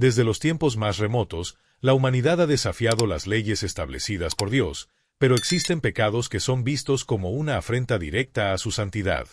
Desde los tiempos más remotos, la humanidad ha desafiado las leyes establecidas por Dios, pero existen pecados que son vistos como una afrenta directa a su santidad.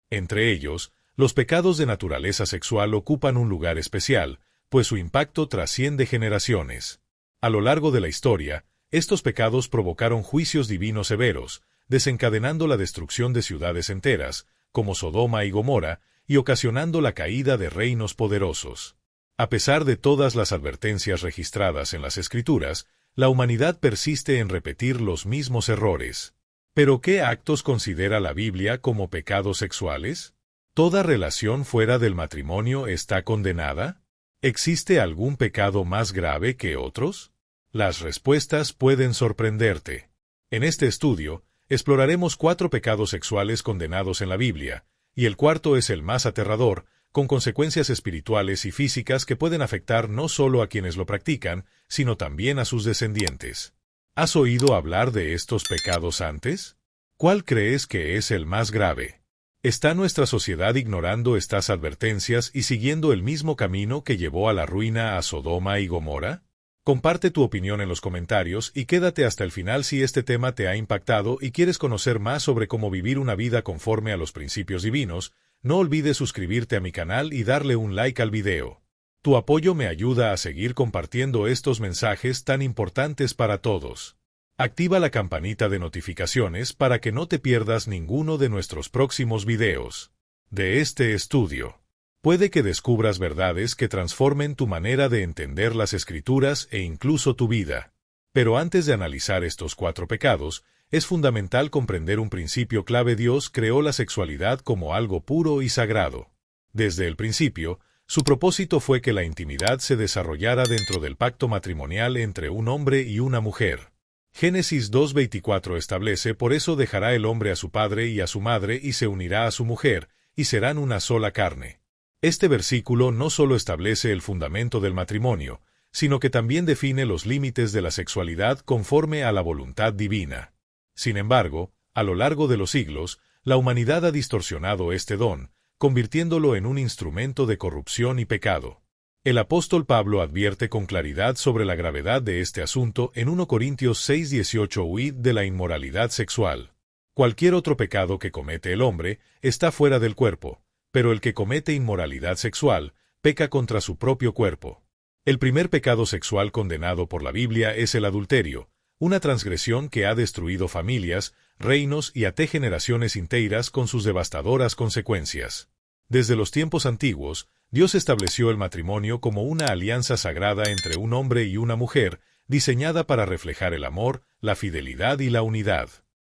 Entre ellos, los pecados de naturaleza sexual ocupan un lugar especial, pues su impacto trasciende generaciones. A lo largo de la historia, estos pecados provocaron juicios divinos severos, desencadenando la destrucción de ciudades enteras, como Sodoma y Gomorra, y ocasionando la caída de reinos poderosos. A pesar de todas las advertencias registradas en las Escrituras, la humanidad persiste en repetir los mismos errores. ¿Pero qué actos considera la Biblia como pecados sexuales? ¿Toda relación fuera del matrimonio está condenada? ¿Existe algún pecado más grave que otros? Las respuestas pueden sorprenderte. En este estudio, exploraremos 4 pecados sexuales condenados en la Biblia, y el cuarto es el más aterrador, con consecuencias espirituales y físicas que pueden afectar no solo a quienes lo practican, sino también a sus descendientes. ¿Has oído hablar de estos pecados antes? ¿Cuál crees que es el más grave? ¿Está nuestra sociedad ignorando estas advertencias y siguiendo el mismo camino que llevó a la ruina a Sodoma y Gomorra? Comparte tu opinión en los comentarios y quédate hasta el final si este tema te ha impactado y quieres conocer más sobre cómo vivir una vida conforme a los principios divinos. No olvides suscribirte a mi canal y darle un like al video. Tu apoyo me ayuda a seguir compartiendo estos mensajes tan importantes para todos. Activa la campanita de notificaciones para que no te pierdas ninguno de nuestros próximos videos. De este estudio, puede que descubras verdades que transformen tu manera de entender las Escrituras e incluso tu vida. Pero antes de analizar estos 4 pecados, es fundamental comprender un principio clave. Dios creó la sexualidad como algo puro y sagrado. Desde el principio, su propósito fue que la intimidad se desarrollara dentro del pacto matrimonial entre un hombre y una mujer. Génesis 2:24 establece: por eso dejará el hombre a su padre y a su madre y se unirá a su mujer, y serán una sola carne. Este versículo no solo establece el fundamento del matrimonio, sino que también define los límites de la sexualidad conforme a la voluntad divina. Sin embargo, a lo largo de los siglos, la humanidad ha distorsionado este don, convirtiéndolo en un instrumento de corrupción y pecado. El apóstol Pablo advierte con claridad sobre la gravedad de este asunto en 1 Corintios 6:18: huid de la inmoralidad sexual. Cualquier otro pecado que comete el hombre está fuera del cuerpo, pero el que comete inmoralidad sexual peca contra su propio cuerpo. El primer pecado sexual condenado por la Biblia es el adulterio, una transgresión que ha destruido familias, reinos y hasta generaciones enteras con sus devastadoras consecuencias. Desde los tiempos antiguos, Dios estableció el matrimonio como una alianza sagrada entre un hombre y una mujer, diseñada para reflejar el amor, la fidelidad y la unidad.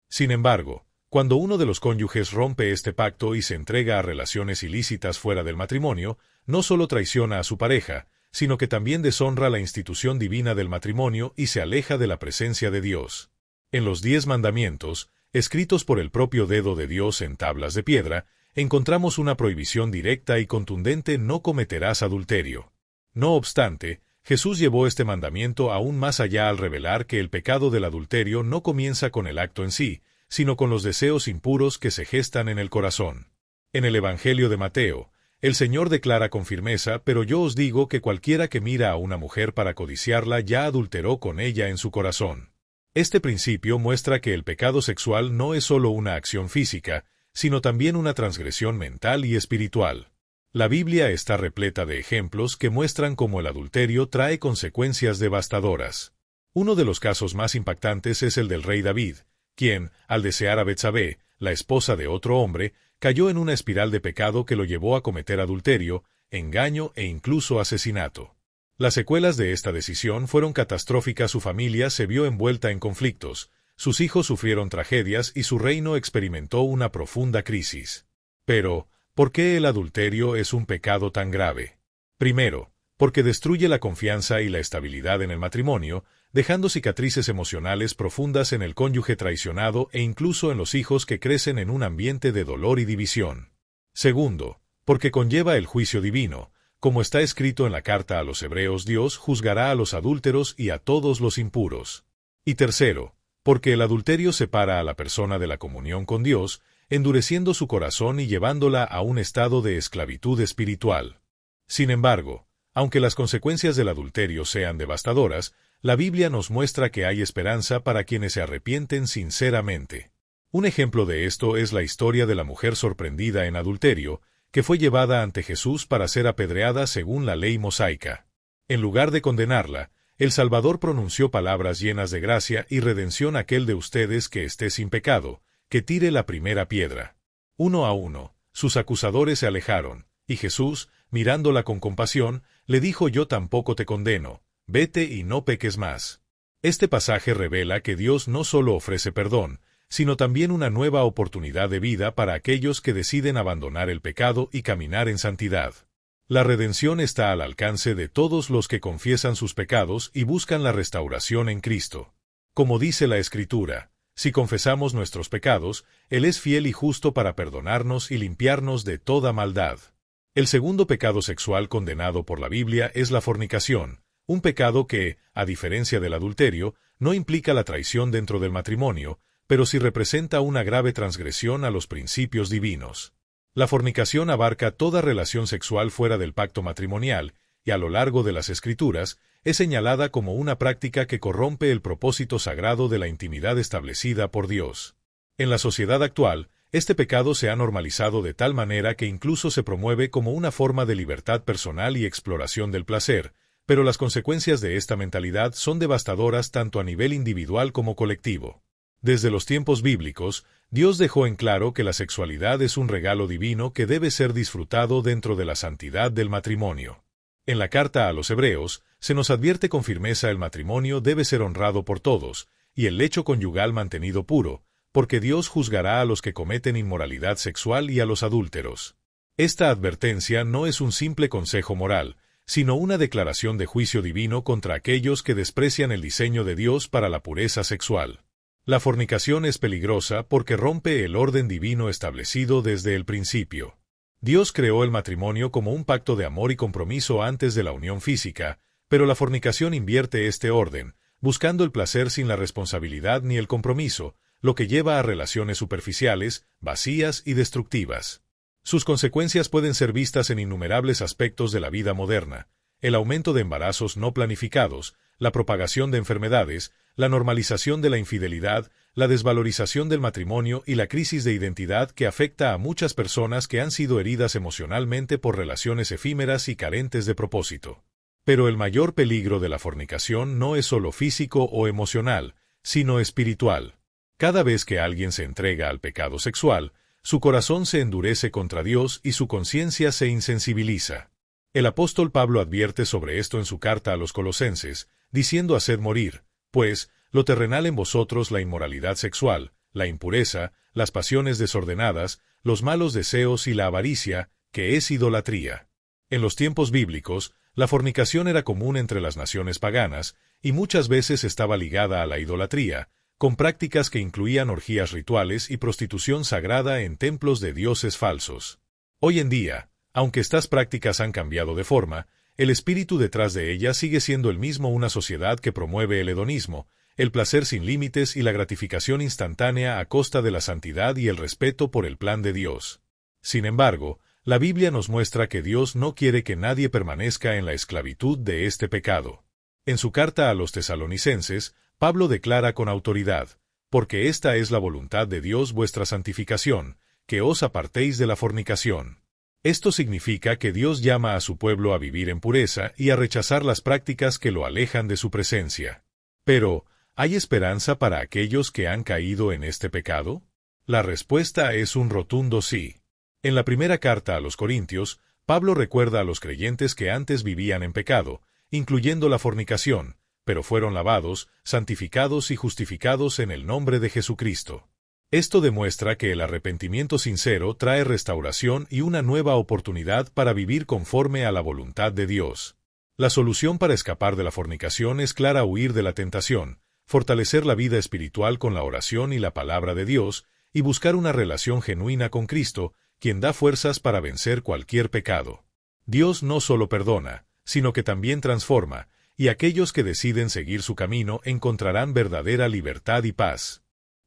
Sin embargo, cuando uno de los cónyuges rompe este pacto y se entrega a relaciones ilícitas fuera del matrimonio, no solo traiciona a su pareja, sino que también deshonra la institución divina del matrimonio y se aleja de la presencia de Dios. En los 10 mandamientos, escritos por el propio dedo de Dios en tablas de piedra, encontramos una prohibición directa y contundente: no cometerás adulterio. No obstante, Jesús llevó este mandamiento aún más allá al revelar que el pecado del adulterio no comienza con el acto en sí, sino con los deseos impuros que se gestan en el corazón. En el Evangelio de Mateo, el Señor declara con firmeza: pero yo os digo que cualquiera que mira a una mujer para codiciarla ya adulteró con ella en su corazón. Este principio muestra que el pecado sexual no es solo una acción física, sino también una transgresión mental y espiritual. La Biblia está repleta de ejemplos que muestran cómo el adulterio trae consecuencias devastadoras. Uno de los casos más impactantes es el del rey David, quien, al desear a Betsabé, la esposa de otro hombre, cayó en una espiral de pecado que lo llevó a cometer adulterio, engaño e incluso asesinato. Las secuelas de esta decisión fueron catastróficas. Su familia se vio envuelta en conflictos, sus hijos sufrieron tragedias y su reino experimentó una profunda crisis. Pero, ¿por qué el adulterio es un pecado tan grave? Primero, porque destruye la confianza y la estabilidad en el matrimonio, dejando cicatrices emocionales profundas en el cónyuge traicionado e incluso en los hijos que crecen en un ambiente de dolor y división. Segundo, porque conlleva el juicio divino. Como está escrito en la carta a los Hebreos: Dios juzgará a los adúlteros y a todos los impuros. Y tercero, porque el adulterio separa a la persona de la comunión con Dios, endureciendo su corazón y llevándola a un estado de esclavitud espiritual. Sin embargo, Aunque las consecuencias del adulterio sean devastadoras, la Biblia nos muestra que hay esperanza para quienes se arrepienten sinceramente. Un ejemplo de esto es la historia de la mujer sorprendida en adulterio, que fue llevada ante Jesús para ser apedreada según la ley mosaica. En lugar de condenarla, el Salvador pronunció palabras llenas de gracia y redención: aquel de ustedes que esté sin pecado, que tire la primera piedra. 1-1, sus acusadores se alejaron, y Jesús, mirándola con compasión, le dijo: yo tampoco te condeno, vete y no peques más. Este pasaje revela que Dios no solo ofrece perdón, sino también una nueva oportunidad de vida para aquellos que deciden abandonar el pecado y caminar en santidad. La redención está al alcance de todos los que confiesan sus pecados y buscan la restauración en Cristo. Como dice la Escritura, si confesamos nuestros pecados, Él es fiel y justo para perdonarnos y limpiarnos de toda maldad. El segundo pecado sexual condenado por la Biblia es la fornicación, un pecado que, a diferencia del adulterio, no implica la traición dentro del matrimonio, pero sí representa una grave transgresión a los principios divinos. La fornicación abarca toda relación sexual fuera del pacto matrimonial, y a lo largo de las Escrituras, es señalada como una práctica que corrompe el propósito sagrado de la intimidad establecida por Dios. En la sociedad actual, este pecado se ha normalizado de tal manera que incluso se promueve como una forma de libertad personal y exploración del placer, pero las consecuencias de esta mentalidad son devastadoras tanto a nivel individual como colectivo. Desde los tiempos bíblicos, Dios dejó en claro que la sexualidad es un regalo divino que debe ser disfrutado dentro de la santidad del matrimonio. En la carta a los Hebreos, se nos advierte con firmeza: el matrimonio debe ser honrado por todos, y el lecho conyugal mantenido puro, porque Dios juzgará a los que cometen inmoralidad sexual y a los adúlteros. Esta advertencia no es un simple consejo moral, sino una declaración de juicio divino contra aquellos que desprecian el diseño de Dios para la pureza sexual. La fornicación es peligrosa porque rompe el orden divino establecido desde el principio. Dios creó el matrimonio como un pacto de amor y compromiso antes de la unión física, pero la fornicación invierte este orden, buscando el placer sin la responsabilidad ni el compromiso, lo que lleva a relaciones superficiales, vacías y destructivas. Sus consecuencias pueden ser vistas en innumerables aspectos de la vida moderna: el aumento de embarazos no planificados, la propagación de enfermedades, la normalización de la infidelidad, la desvalorización del matrimonio y la crisis de identidad que afecta a muchas personas que han sido heridas emocionalmente por relaciones efímeras y carentes de propósito. Pero el mayor peligro de la fornicación no es solo físico o emocional, sino espiritual. Cada vez que alguien se entrega al pecado sexual, su corazón se endurece contra Dios y su conciencia se insensibiliza. El apóstol Pablo advierte sobre esto en su carta a los Colosenses, diciendo: haced morir, pues, lo terrenal en vosotros, la inmoralidad sexual, la impureza, las pasiones desordenadas, los malos deseos y la avaricia, que es idolatría. En los tiempos bíblicos, la fornicación era común entre las naciones paganas, y muchas veces estaba ligada a la idolatría, con prácticas que incluían orgías rituales y prostitución sagrada en templos de dioses falsos. Hoy en día, aunque estas prácticas han cambiado de forma, el espíritu detrás de ellas sigue siendo el mismo: una sociedad que promueve el hedonismo, el placer sin límites y la gratificación instantánea a costa de la santidad y el respeto por el plan de Dios. Sin embargo, la Biblia nos muestra que Dios no quiere que nadie permanezca en la esclavitud de este pecado. En su carta a los Tesalonicenses, Pablo declara con autoridad: porque esta es la voluntad de Dios vuestra santificación, que os apartéis de la fornicación. Esto significa que Dios llama a su pueblo a vivir en pureza y a rechazar las prácticas que lo alejan de su presencia. Pero, ¿hay esperanza para aquellos que han caído en este pecado? La respuesta es un rotundo sí. En la primera carta a los Corintios, Pablo recuerda a los creyentes que antes vivían en pecado, incluyendo la fornicación, pero fueron lavados, santificados y justificados en el nombre de Jesucristo. Esto demuestra que el arrepentimiento sincero trae restauración y una nueva oportunidad para vivir conforme a la voluntad de Dios. La solución para escapar de la fornicación es clara: huir de la tentación, fortalecer la vida espiritual con la oración y la palabra de Dios, y buscar una relación genuina con Cristo, quien da fuerzas para vencer cualquier pecado. Dios no solo perdona, sino que también transforma, y aquellos que deciden seguir su camino encontrarán verdadera libertad y paz.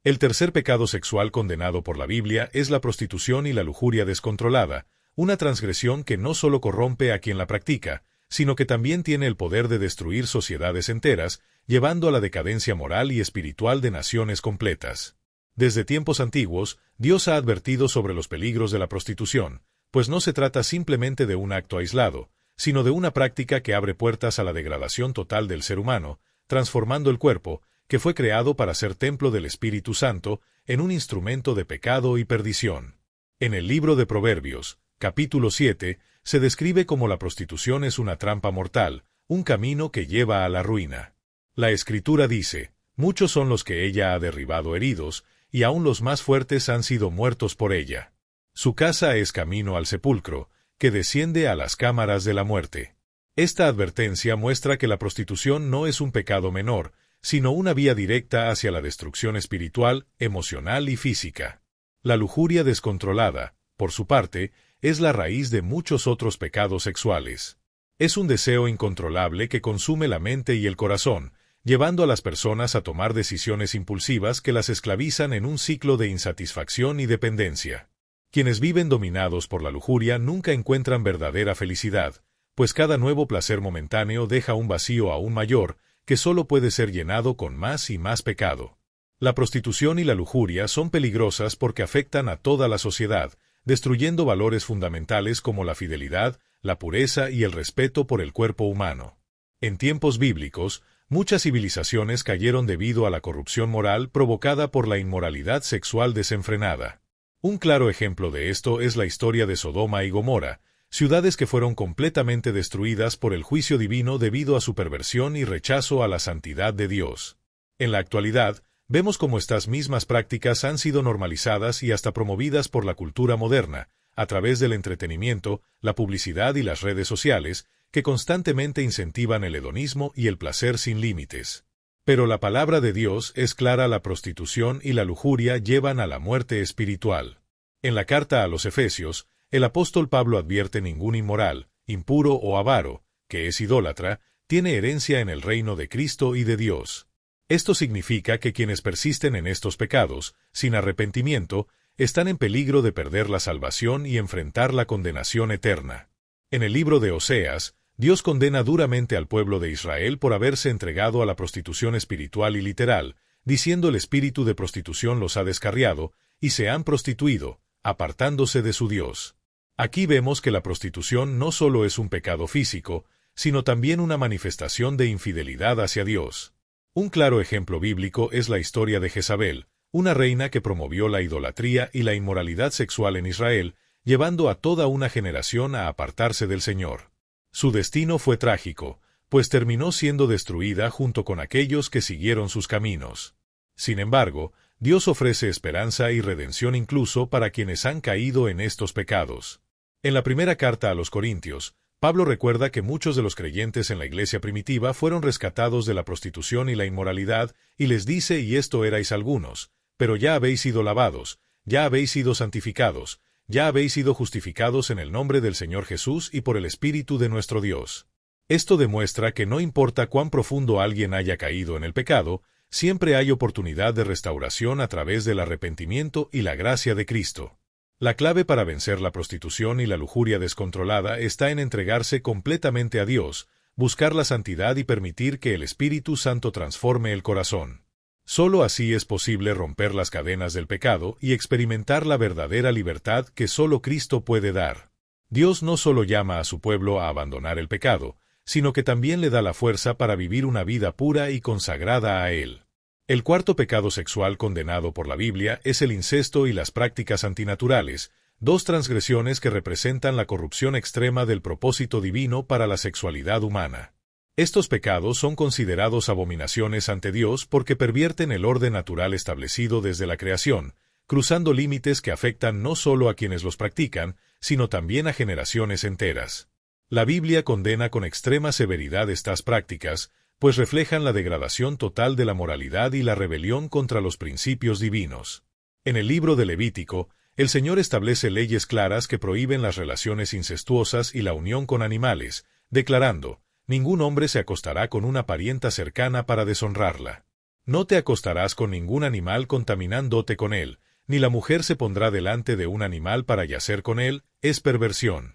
El tercer pecado sexual condenado por la Biblia es la prostitución y la lujuria descontrolada, una transgresión que no solo corrompe a quien la practica, sino que también tiene el poder de destruir sociedades enteras, llevando a la decadencia moral y espiritual de naciones completas. Desde tiempos antiguos, Dios ha advertido sobre los peligros de la prostitución, pues no se trata simplemente de un acto aislado, sino de una práctica que abre puertas a la degradación total del ser humano, transformando el cuerpo, que fue creado para ser templo del Espíritu Santo, en un instrumento de pecado y perdición. En el libro de Proverbios, capítulo 7, se describe cómo la prostitución es una trampa mortal, un camino que lleva a la ruina. La Escritura dice, muchos son los que ella ha derribado heridos, y aún los más fuertes han sido muertos por ella. Su casa es camino al sepulcro, que desciende a las cámaras de la muerte. Esta advertencia muestra que la prostitución no es un pecado menor, sino una vía directa hacia la destrucción espiritual, emocional y física. La lujuria descontrolada, por su parte, es la raíz de muchos otros pecados sexuales. Es un deseo incontrolable que consume la mente y el corazón, llevando a las personas a tomar decisiones impulsivas que las esclavizan en un ciclo de insatisfacción y dependencia. Quienes viven dominados por la lujuria nunca encuentran verdadera felicidad, pues cada nuevo placer momentáneo deja un vacío aún mayor, que solo puede ser llenado con más y más pecado. La prostitución y la lujuria son peligrosas porque afectan a toda la sociedad, destruyendo valores fundamentales como la fidelidad, la pureza y el respeto por el cuerpo humano. En tiempos bíblicos, muchas civilizaciones cayeron debido a la corrupción moral provocada por la inmoralidad sexual desenfrenada. Un claro ejemplo de esto es la historia de Sodoma y Gomorra, ciudades que fueron completamente destruidas por el juicio divino debido a su perversión y rechazo a la santidad de Dios. En la actualidad, vemos cómo estas mismas prácticas han sido normalizadas y hasta promovidas por la cultura moderna, a través del entretenimiento, la publicidad y las redes sociales, que constantemente incentivan el hedonismo y el placer sin límites. Pero la palabra de Dios es clara: la prostitución y la lujuria llevan a la muerte espiritual. En la carta a los Efesios, el apóstol Pablo advierte: ningún inmoral, impuro o avaro, que es idólatra, tiene herencia en el reino de Cristo y de Dios. Esto significa que quienes persisten en estos pecados, sin arrepentimiento, están en peligro de perder la salvación y enfrentar la condenación eterna. En el libro de Oseas, Dios condena duramente al pueblo de Israel por haberse entregado a la prostitución espiritual y literal, diciendo: el espíritu de prostitución los ha descarriado, y se han prostituido, apartándose de su Dios. Aquí vemos que la prostitución no solo es un pecado físico, sino también una manifestación de infidelidad hacia Dios. Un claro ejemplo bíblico es la historia de Jezabel, una reina que promovió la idolatría y la inmoralidad sexual en Israel, llevando a toda una generación a apartarse del Señor. Su destino fue trágico, pues terminó siendo destruida junto con aquellos que siguieron sus caminos. Sin embargo, Dios ofrece esperanza y redención incluso para quienes han caído en estos pecados. En la primera carta a los Corintios, Pablo recuerda que muchos de los creyentes en la iglesia primitiva fueron rescatados de la prostitución y la inmoralidad, y les dice: y esto erais algunos, pero ya habéis sido lavados, ya habéis sido santificados, ya habéis sido justificados en el nombre del Señor Jesús y por el Espíritu de nuestro Dios. Esto demuestra que no importa cuán profundo alguien haya caído en el pecado, siempre hay oportunidad de restauración a través del arrepentimiento y la gracia de Cristo. La clave para vencer la prostitución y la lujuria descontrolada está en entregarse completamente a Dios, buscar la santidad y permitir que el Espíritu Santo transforme el corazón. Solo así es posible romper las cadenas del pecado y experimentar la verdadera libertad que solo Cristo puede dar. Dios no solo llama a su pueblo a abandonar el pecado, sino que también le da la fuerza para vivir una vida pura y consagrada a Él. El cuarto pecado sexual condenado por la Biblia es el incesto y las prácticas antinaturales, dos transgresiones que representan la corrupción extrema del propósito divino para la sexualidad humana. Estos pecados son considerados abominaciones ante Dios porque pervierten el orden natural establecido desde la creación, cruzando límites que afectan no solo a quienes los practican, sino también a generaciones enteras. La Biblia condena con extrema severidad estas prácticas, pues reflejan la degradación total de la moralidad y la rebelión contra los principios divinos. En el libro de Levítico, el Señor establece leyes claras que prohíben las relaciones incestuosas y la unión con animales, declarando: ningún hombre se acostará con una parienta cercana para deshonrarla. No te acostarás con ningún animal contaminándote con él, ni la mujer se pondrá delante de un animal para yacer con él, es perversión.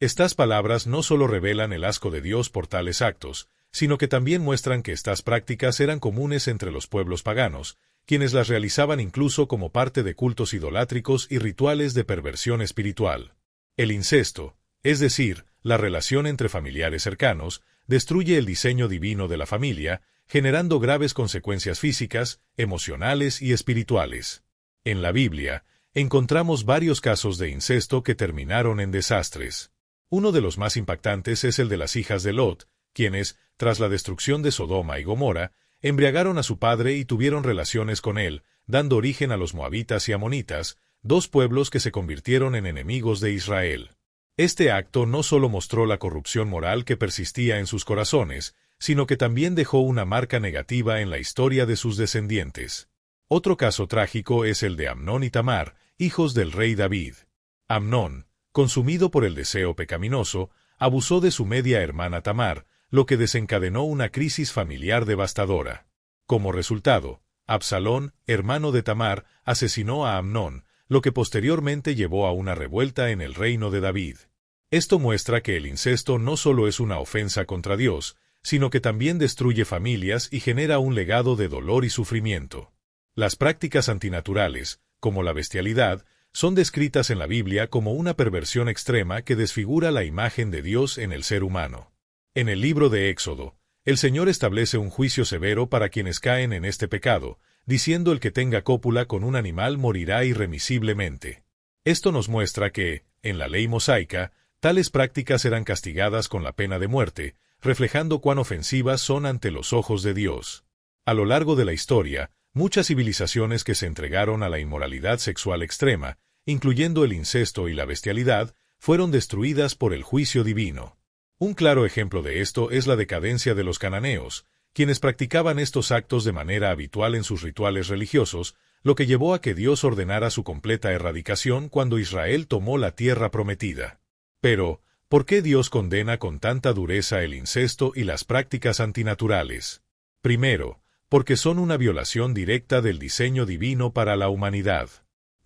Estas palabras no solo revelan el asco de Dios por tales actos, sino que también muestran que estas prácticas eran comunes entre los pueblos paganos, quienes las realizaban incluso como parte de cultos idolátricos y rituales de perversión espiritual. El incesto, es decir, la relación entre familiares cercanos, destruye el diseño divino de la familia, generando graves consecuencias físicas, emocionales y espirituales. En la Biblia, encontramos varios casos de incesto que terminaron en desastres. Uno de los más impactantes es el de las hijas de Lot, quienes, tras la destrucción de Sodoma y Gomorra, embriagaron a su padre y tuvieron relaciones con él, dando origen a los moabitas y amonitas, dos pueblos que se convirtieron en enemigos de Israel. Este acto no solo mostró la corrupción moral que persistía en sus corazones, sino que también dejó una marca negativa en la historia de sus descendientes. Otro caso trágico es el de Amnón y Tamar, hijos del rey David. Amnón, consumido por el deseo pecaminoso, abusó de su media hermana Tamar, lo que desencadenó una crisis familiar devastadora. Como resultado, Absalón, hermano de Tamar, asesinó a Amnón, lo que posteriormente llevó a una revuelta en el reino de David. Esto muestra que el incesto no solo es una ofensa contra Dios, sino que también destruye familias y genera un legado de dolor y sufrimiento. Las prácticas antinaturales, como la bestialidad, son descritas en la Biblia como una perversión extrema que desfigura la imagen de Dios en el ser humano. En el libro de Éxodo, el Señor establece un juicio severo para quienes caen en este pecado, diciendo el que tenga cópula con un animal morirá irremisiblemente. Esto nos muestra que, en la ley mosaica, tales prácticas eran castigadas con la pena de muerte, reflejando cuán ofensivas son ante los ojos de Dios. A lo largo de la historia, muchas civilizaciones que se entregaron a la inmoralidad sexual extrema, incluyendo el incesto y la bestialidad, fueron destruidas por el juicio divino. Un claro ejemplo de esto es la decadencia de los cananeos, quienes practicaban estos actos de manera habitual en sus rituales religiosos, lo que llevó a que Dios ordenara su completa erradicación cuando Israel tomó la tierra prometida. Pero, ¿por qué Dios condena con tanta dureza el incesto y las prácticas antinaturales? Primero, porque son una violación directa del diseño divino para la humanidad.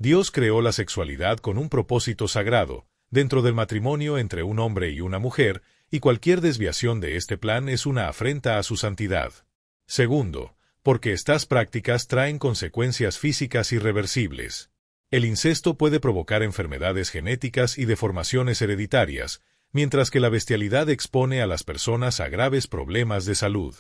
Dios creó la sexualidad con un propósito sagrado, dentro del matrimonio entre un hombre y una mujer, y cualquier desviación de este plan es una afrenta a su santidad. Segundo, porque estas prácticas traen consecuencias físicas irreversibles. El incesto puede provocar enfermedades genéticas y deformaciones hereditarias, mientras que la bestialidad expone a las personas a graves problemas de salud.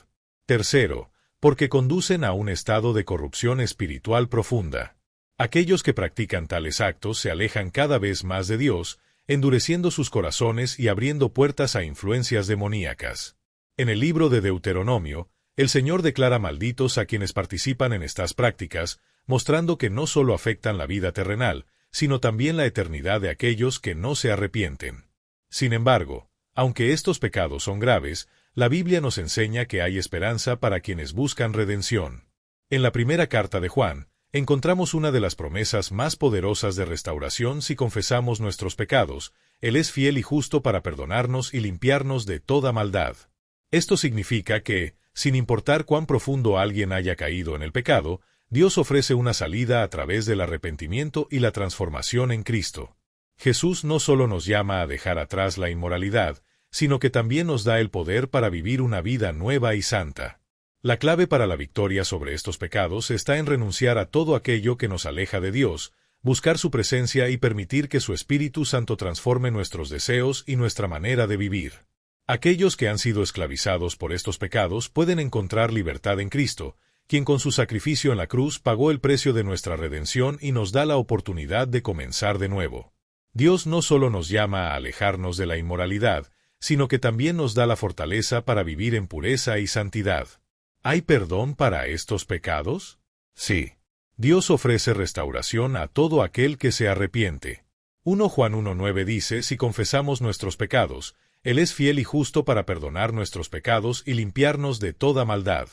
Tercero, porque conducen a un estado de corrupción espiritual profunda. Aquellos que practican tales actos se alejan cada vez más de Dios, endureciendo sus corazones y abriendo puertas a influencias demoníacas. En el libro de Deuteronomio, el Señor declara malditos a quienes participan en estas prácticas, mostrando que no solo afectan la vida terrenal, sino también la eternidad de aquellos que no se arrepienten. Sin embargo, aunque estos pecados son graves, la Biblia nos enseña que hay esperanza para quienes buscan redención. En la primera carta de Juan, encontramos una de las promesas más poderosas de restauración si confesamos nuestros pecados. Él es fiel y justo para perdonarnos y limpiarnos de toda maldad. Esto significa que, sin importar cuán profundo alguien haya caído en el pecado, Dios ofrece una salida a través del arrepentimiento y la transformación en Cristo. Jesús no solo nos llama a dejar atrás la inmoralidad, sino que también nos da el poder para vivir una vida nueva y santa. La clave para la victoria sobre estos pecados está en renunciar a todo aquello que nos aleja de Dios, buscar su presencia y permitir que su Espíritu Santo transforme nuestros deseos y nuestra manera de vivir. Aquellos que han sido esclavizados por estos pecados pueden encontrar libertad en Cristo, quien con su sacrificio en la cruz pagó el precio de nuestra redención y nos da la oportunidad de comenzar de nuevo. Dios no solo nos llama a alejarnos de la inmoralidad, sino que también nos da la fortaleza para vivir en pureza y santidad. ¿Hay perdón para estos pecados? Sí. Dios ofrece restauración a todo aquel que se arrepiente. 1 Juan 1:9 dice: si confesamos nuestros pecados, Él es fiel y justo para perdonar nuestros pecados y limpiarnos de toda maldad.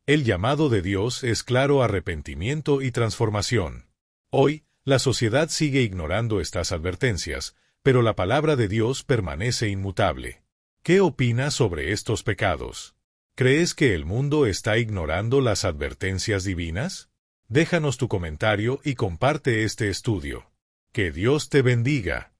El llamado de Dios es claro: arrepentimiento y transformación. Hoy, la sociedad sigue ignorando estas advertencias, pero la palabra de Dios permanece inmutable. ¿Qué opinas sobre estos pecados? ¿Crees que el mundo está ignorando las advertencias divinas? Déjanos tu comentario y comparte este estudio. Que Dios te bendiga.